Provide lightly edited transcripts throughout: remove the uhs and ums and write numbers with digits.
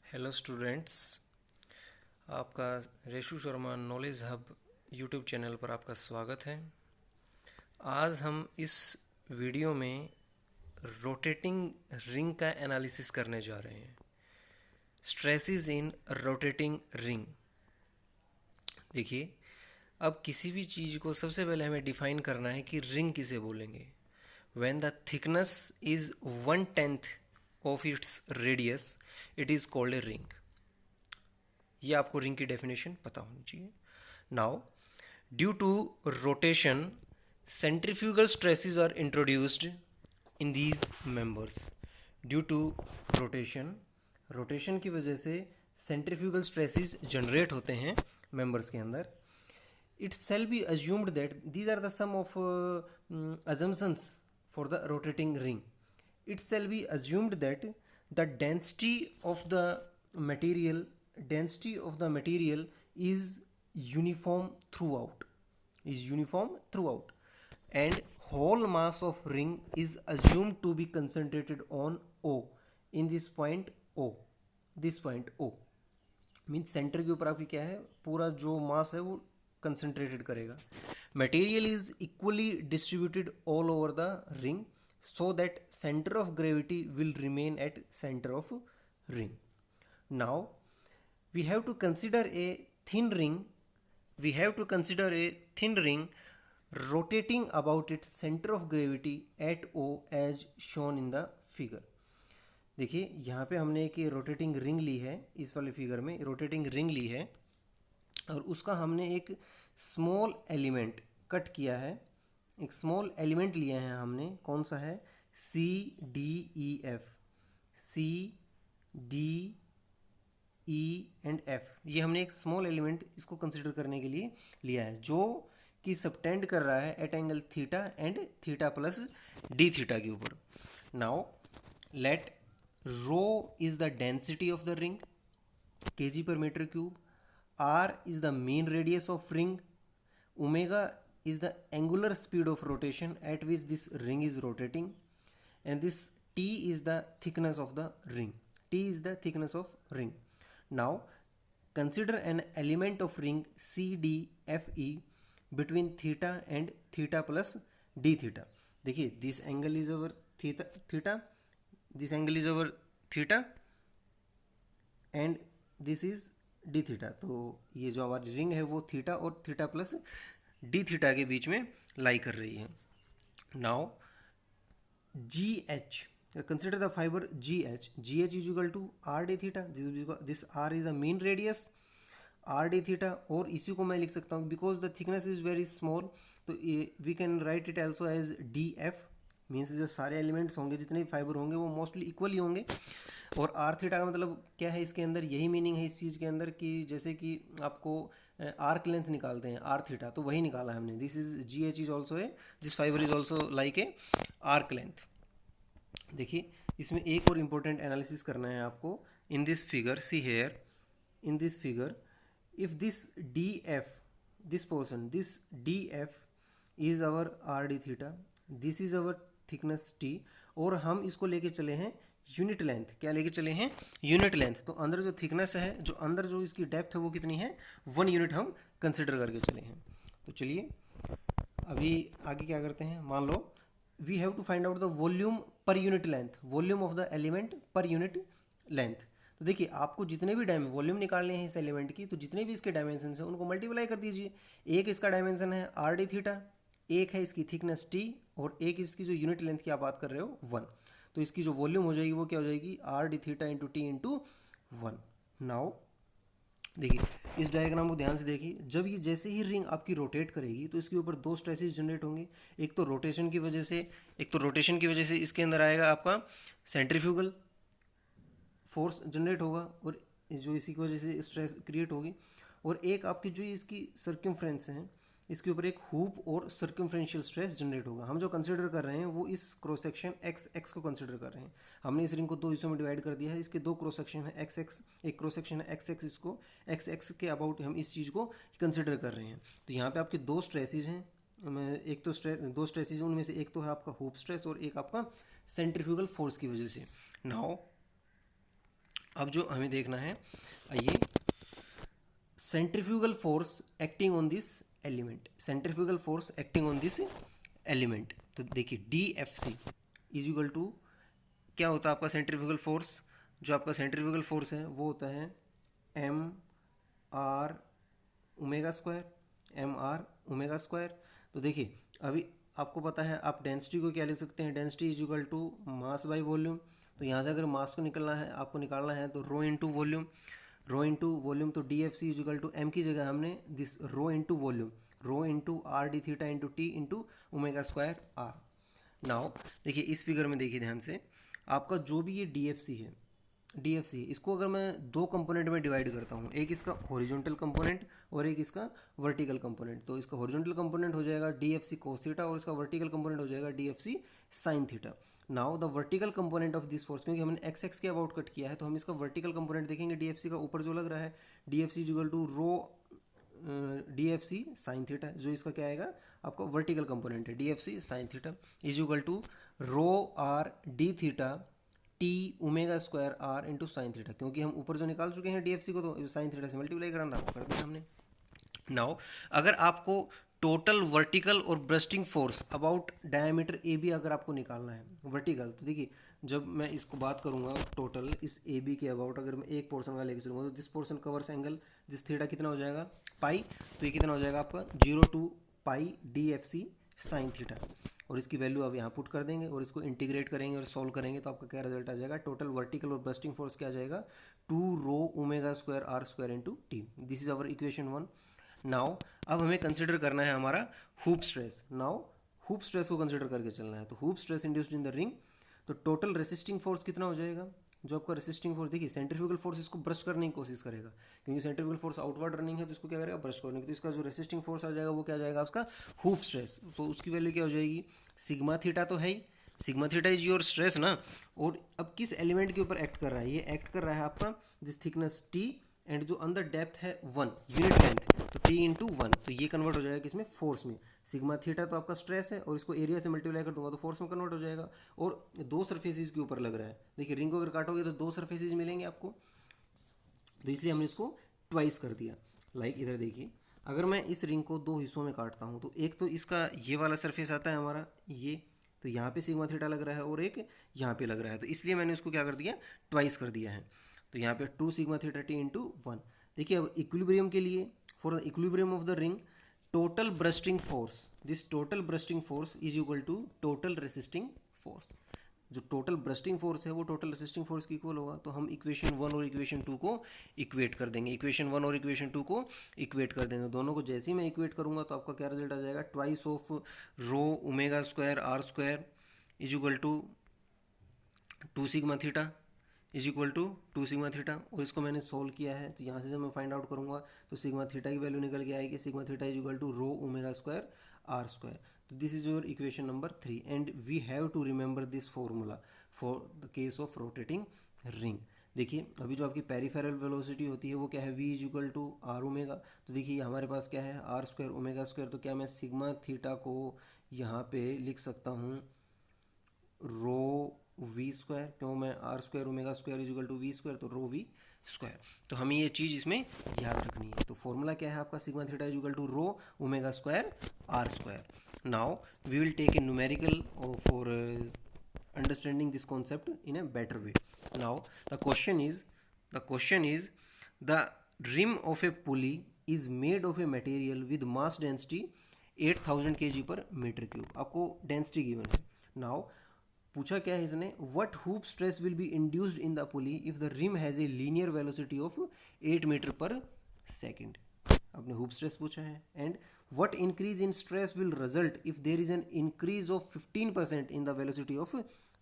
Hello students, आपका Reshu Sharma knowledge hub YouTube channel पर आपका स्वागत है। आज हम इस वीडियो में रोटेटिंग रिंग का एनालिसिस करने जा रहे हैं। Stresses in rotating ring. देखिए, अब किसी भी चीज़ को सबसे पहले हमें डिफाइन करना है कि रिंग किसे बोलेंगे। When the thickness is 1/10 of its radius it is called a ring. ये आपको रिंग की डेफिनेशन पता होनी चाहिए। Now, due to rotation centrifugal stresses are introduced in these members. Due to rotation, rotation की वजह से सेंट्रीफ्यूगल स्ट्रेसेस जनरेट होते हैं मेंबर्स के अंदर। It shall be assumed that these are the some of assumptions for the rotating ring. It shall be assumed that the density of the material is uniform throughout, and whole mass of ring is assumed to be concentrated on O, in this point O. Means centre के ऊपर आपकी क्या है, पूरा जो मास है वो concentrated करेगा। Material is equally distributed all over the ring so that centre of gravity will remain at centre of ring. Now we have to consider a thin ring rotating about its center of gravity at O as shown in the figure. देखिए, यहाँ पे हमने एक rotating ring ली है, इस वाले figure में rotating ring ली है और उसका हमने एक स्मॉल एलिमेंट कट किया है। एक स्मॉल एलिमेंट लिया है हमने, कौन सा है, CDEF, एंड F। ये हमने एक स्मॉल एलिमेंट इसको कंसिडर करने के लिए लिया है, जो कि सबटेंड कर रहा है at angle theta and theta plus d theta के ऊपर। Now let rho is the density of the ring, kg per meter cube, r is the mean radius of ring, omega is the angular speed of rotation at which this ring is rotating, and this t is the thickness of the ring. Now consider an element of ring CDFE between theta and theta plus d theta. देखिए, this angle is over theta, this angle is over theta and this is d theta. तो ये जो हमारी ring है वो theta और theta plus d theta के बीच में लाई कर रही है। Now GH, consider the fiber GH is equal to r d theta. This r is the mean radius r d theta, और इसी को मैं लिख सकता हूँ because the thickness is very small, तो we can write it also as DF, means जो सारे एलिमेंट्स होंगे, जितने भी फाइबर होंगे वो मोस्टली इक्वली होंगे। और आर थीटा का मतलब क्या है, इसके अंदर यही मीनिंग है इस चीज़ के अंदर कि जैसे कि आपको आर्क लेंथ निकालते हैं आर थीटा, तो वही निकाला है हमने। This is GH is also a, this fibre is also like a arc length. देखिए, इसमें एक और इम्पोर्टेंट एनालिसिस करना है आपको। In this figure, see here, in this figure, if this DF is our r d theta, this is our thickness T, और हम इसको लेके चले हैं यूनिट लेंथ। क्या लेके चले हैं, यूनिट लेंथ। तो अंदर जो थिकनेस है, जो अंदर जो इसकी डेप्थ है वो कितनी है, 1 यूनिट हम कंसिडर करके चले हैं। तो चलिए अभी आगे क्या करते हैं। मान लो we have to find out the volume per unit length, volume of the element per unit length. तो देखिए, आपको जितने भी वॉल्यूम निकालने हैं इस एलिमेंट की, तो जितने भी इसके डायमेंशन हैं उनको मल्टीप्लाई कर दीजिए। एक इसका डायमेंशन है आर डी थीटा, एक है इसकी थिकनेस T, और एक इसकी जो यूनिट लेंथ की आप बात कर रहे हो 1। तो इसकी जो वॉल्यूम हो जाएगी वो क्या हो जाएगी, are d theta into t into 1। Now देखिए, इस डायग्राम को ध्यान से देखिए। जब ये जैसे ही रिंग आपकी रोटेट करेगी तो इसके ऊपर दो स्ट्रेसेस जनरेट होंगे। एक तो रोटेशन की वजह से इसके अंदर आएगा आपका सेंट्रीफ्यूगल फोर्स जनरेट होगा, और जो इसी की वजह से स्ट्रेस क्रिएट होगी। और एक आपकी जो इसकी सर्कमफ्रेंस है, इसके ऊपर एक हुप और सर्कमफ्रेंशियल स्ट्रेस जनरेट होगा। हम जो कंसिडर कर रहे हैं वो इस क्रॉस सेक्शन एक्स को कंसिडर कर रहे हैं। हमने इस रिंग को दो हिस्सों में डिवाइड कर दिया है। इसके दो क्रॉस सेक्शन है एक्स, एक क्रॉस सेक्शन है एक्स, इसको एक्स के अबाउट हम इस चीज़ को कंसिडर कर रहे हैं। तो यहाँ पे आपके दो स्ट्रेसेज हैं, एक तो दो स्ट्रेसेज, उनमें से एक तो है आपका हुप स्ट्रेस और एक आपका सेंट्रीफ्यूगल फोर्स की वजह से। नाउ अब जो हमें देखना है, आइए, centrifugal force acting on this element, centrifugal force acting on this element. तो देखिए d F c is equal to, क्या होता है आपका सेंट्रीफ्यूगल फोर्स, जो आपका सेंट्रीफ्यूगल फोर्स है वो होता है m r omega square, m r omega square. तो देखिए अभी आपको पता है, आप डेंसिटी को क्या लिख सकते हैं, density is equal to mass by volume. तो यहाँ से अगर मास को निकलना है, आपको निकालना है, तो rho into volume, rho into volume. तो d F c is equal to m की जगह हमने this rho into volume, rho into r d theta into t into omega square r. Now देखिए इस फिगर में देखिए ध्यान से, आपका जो भी ये डी एफ सी है, डी एफ सी, इसको अगर मैं दो कंपोनेंट में डिवाइड करता हूँ, एक इसका हॉरिजॉन्टल कंपोनेंट और एक इसका वर्टिकल कंपोनेंट। तो इसका हॉरिजॉन्टल कंपोनेंट हो जाएगा d F c cos theta और इसका वर्टिकल कंपोनेंट हो जाएगा d F C sine theta. Now the vertical component of this force, क्योंकि हमने एक्स एक्स के अबाउट कट किया है, तो हम इसका वर्टिकल कंपोनेंट देखेंगे डी एफ सी का, ऊपर जो लग रहा है d F c equal to rho d F C sine theta, जो इसका क्या आएगा आपका वर्टिकल कंपोनेंट है, d F C sine theta is equal to rho r d theta t omega square r into sine theta, क्योंकि हम ऊपर जो निकाल चुके हैं डी एफ सी को, तो साइन थीटा से मल्टीप्लाई करना था, कर दिया हमने। नाउ अगर आपको टोटल वर्टिकल और bursting force about diameter a b अगर आपको निकालना है वर्टिकल, तो देखिए जब मैं इसको बात करूंगा टोटल इस ए बी के अबाउट, अगर मैं एक पोर्शन का लेके चलूँगा, तो this portion covers angle this theta कितना हो जाएगा पाई, तो ये कितना हो जाएगा आपका 0 pi D F C sine theta, और इसकी वैल्यू आप यहाँ पुट कर देंगे और इसको इंटीग्रेट करेंगे और सॉल्व करेंगे, तो आपका क्या रिजल्ट आ जाएगा, टोटल वर्टिकल और ब्रस्टिंग फोर्स क्या आ जाएगा 2 rho omega square are square into t. This is our equation 1। Now अब हमें कंसिडर करना है हमारा hoop stress. Now hoop stress को कंसिडर करके चलना है, तो hoop stress induced in the ring, तो टोटल रेसिस्टिंग फोर्स कितना हो जाएगा, जो आपका रेसिस्टिंग फोर्स, देखिए सेंट्रीफ्यूगल फोर्स इसको ब्रश करने की कोशिश करेगा, क्योंकि सेंट्रीफ्यूगल फोर्स आउटवर्ड रनिंग है, तो इसको क्या करेगा ब्रश करने की, तो इसका जो रेसिस्टिंग फोर्स आ जाएगा वो क्या आ जाएगा उसका हुप स्ट्रेस। तो उसकी वैल्यू क्या हो जाएगी, सिग्मा थीटा तो है ही, sigma theta is your stress ना, और अब किस एलिमेंट के ऊपर एक्ट कर रहा है, ये एक्ट कर रहा है आपका दिस थिकनेस टी एंड जो अंदर डेप्थ है 1 यूनिट लेंथ, तो टी इंटू 1, तो ये कन्वर्ट हो जाएगा किसमें, फोर्स में। सिग्मा थीटा तो आपका स्ट्रेस है और इसको एरिया से मल्टीप्लाई कर दूंगा तो फोर्स में कन्वर्ट हो जाएगा, और दो सरफेसेस के ऊपर लग रहा है। देखिए रिंग को अगर काटोगे तो दो सरफेसेस मिलेंगे आपको, तो इसलिए हमने इसको ट्वाइस कर दिया। लाइक इधर देखिए, अगर मैं इस रिंग को दो हिस्सों में काटता हूँ, तो एक तो इसका ये वाला सरफेस आता है हमारा ये, तो यहाँ पे सिग्मा थीटा लग रहा है और एक यहाँ पे लग रहा है, तो इसलिए मैंने इसको क्या कर दिया ट्वाइस कर दिया है। तो यहाँ पे 2 सिग्मा थीटा टी इंटू 1। देखिए अब इक्विलिब्रियम के लिए, for the equilibrium of the ring, total bursting force, this total bursting force is equal to total resisting force. जो टोटल ब्रस्टिंग फोर्स है वो टोटल रेसिस्टिंग फोर्स की इक्वल होगा, तो हम इक्वेशन 1 और इक्वेशन 2 को इक्वेट कर देंगे, इक्वेशन 1 और इक्वेशन 2 को इक्वेट कर देंगे। दोनों को जैसे ही मैं इक्वेट करूंगा तो आपका क्या रिजल्ट आ जाएगा, twice of rho omega square are square is equal to 2 sigma theta is equal to 2 sigma theta, और इसको मैंने सोल्व किया है, तो यहाँ से जब मैं फाइंड आउट करूँगा तो सिग्मा थीटा की वैल्यू निकल के आएगी, sigma theta is equal to rho omega square are square. तो this is your equation number 3 and we have to remember this formula for the case of rotating ring. देखिए अभी जो आपकी peripheral velocity होती है वो क्या है, v is equal to r omega. तो देखिए हमारे पास क्या है आर स्क्वायर ओमेगा स्क्वायर, तो क्या मैं सिग्मा थीटा को यहाँ पे लिख सकता हूँ रो वी स्क्वायर, क्यों मैं r square omega square is equal to v square, तो रो वी स्क्वायर। तो हमें ये चीज़ इसमें याद रखनी है। तो फॉर्मूला क्या है आपका, sigma theta is equal to rho omega square are square. Now we will take a numerical for understanding this concept in a better way. Now the question is the rim of a pulley is made of a material with mass density 8000 kg per meter cube। आपको density given है। Now पूछा क्या है इसने, what hoop stress will be induced in the pulley if the rim has a linear velocity of 8 meter per second। आपने hoop stress पूछा है, and what increase in stress will result if there is an increase of 15% in the velocity of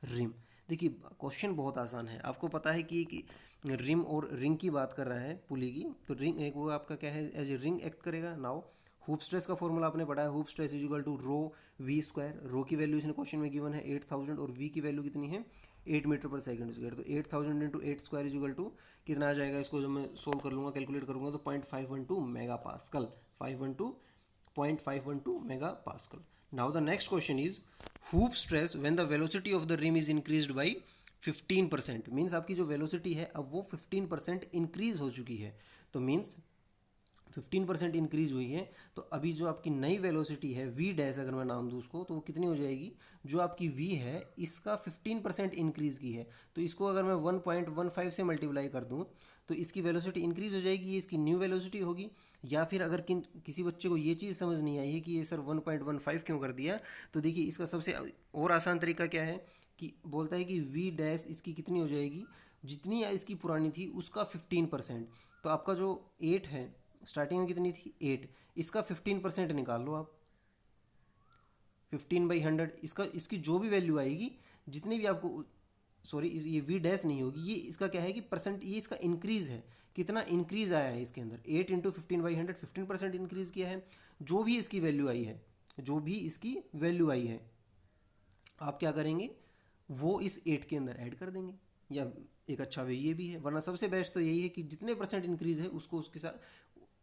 rim। देखिए question बहुत आसान है, आपको पता है कि रिम और रिंग की बात कर रहा है पुली की, तो रिंग एक वो आपका क्या है एज ए रिंग एक्ट करेगा। नाउ हुप स्ट्रेस का फॉर्मूला आपने पढ़ा है, hoop stress is equal to rho V square, rho की वैल्यू इसने क्वेश्चन में गिवन है 8000 और वी की वैल्यू कितनी है 8 मीटर पर सेकंड स्क्वायर। तो 8000 into 8 square is equal to कितना आ जाएगा, इसको जब मैं सोल्व कर लूँगा कैलकुलेट करूँगा तो 0.512 mega pascal, 0.512 mega pascal. Now the next question is hoop stress when the velocity of the rim is increased by 15%, means आपकी जो वेलोसिटी है अब वो 15% इंक्रीज हो चुकी है। तो मीन्स 15% इंक्रीज हुई है। तो अभी जो आपकी नई वेलोसिटी है वी डैश, अगर मैं नाम दूँ उसको, तो वो कितनी हो जाएगी, जो आपकी वी है इसका 15% इंक्रीज की है। तो इसको अगर मैं 1.15 से मल्टीप्लाई कर दूँ तो इसकी वेलोसिटी इंक्रीज हो जाएगी, ये इसकी न्यू वेलोसिटी होगी। या फिर अगर किसी बच्चे को ये चीज़ समझ नहीं आई है कि ये सर 1.15 क्यों कर दिया, तो देखिए इसका सबसे और आसान तरीका क्या है कि बोलता है कि वी डैश इसकी कितनी हो जाएगी, जितनी इसकी पुरानी थी उसका 15%। तो आपका जो 8 है, स्टार्टिंग में कितनी थी 8, इसका 15% निकाल लो आप, 15/100, इसकी जो भी वैल्यू आएगी, जितनी भी आपको, सॉरी ये वी डैश नहीं होगी, ये इसका क्या है कि परसेंट, ये इसका इंक्रीज है, कितना इंक्रीज आया है इसके अंदर, 8 इंटू 15/100, 15% इंक्रीज किया है। जो भी इसकी वैल्यू आई है, जो भी इसकी वैल्यू आई है, आप क्या करेंगे, वो इस 8 के अंदर ऐड कर देंगे। या एक अच्छा वे ये भी है, वरना सबसे बेस्ट तो यही है कि जितने परसेंट इंक्रीज है उसको उसके साथ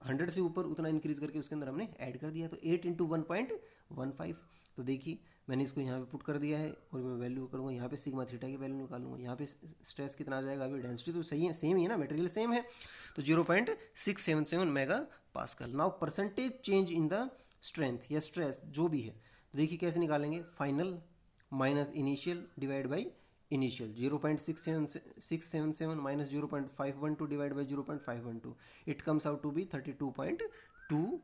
100 से ऊपर उतना इंक्रीज करके उसके अंदर हमने ऐड कर दिया। तो 8 इंटू 1.15। तो देखिए मैंने इसको यहाँ पे पुट कर दिया है और मैं वैल्यू करूँगा यहाँ पे सिग्मा थीटा की वैल्यू निकालूंगा। यहाँ पे स्ट्रेस कितना आ जाएगा, अभी डेंसिटी तो सही है, सेम ही है ना, मटेरियल सेम है, तो 0.677 mega pascal. Now percentage change in the strength या स्ट्रेस जो भी है, तो देखिए कैसे निकालेंगे, final minus initial divide by initial, 0.677 minus 0.512 divide by 0.512, it comes out to be 32.22,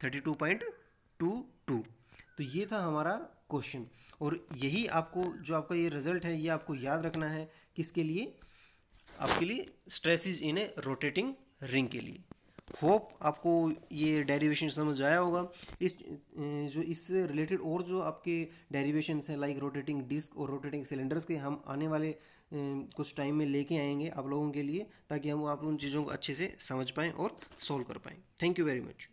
32.22। तो ये था हमारा क्वेश्चन, और यही आपको, जो आपका ये रिजल्ट है, ये आपको याद रखना है, किसके लिए, आपके लिए स्ट्रेसिस इन ए रोटेटिंग रिंग के लिए। होप आपको ये डेरिवेशन समझ आया होगा। इस जो इससे रिलेटेड और जो आपके डेरिवेशंस हैं लाइक रोटेटिंग डिस्क और रोटेटिंग सिलेंडर्स के, हम आने वाले कुछ टाइम में लेके आएंगे आप लोगों के लिए, ताकि हम आप उन चीज़ों को अच्छे से समझ पाएँ और सॉल्व कर पाएँ। Thank you very much.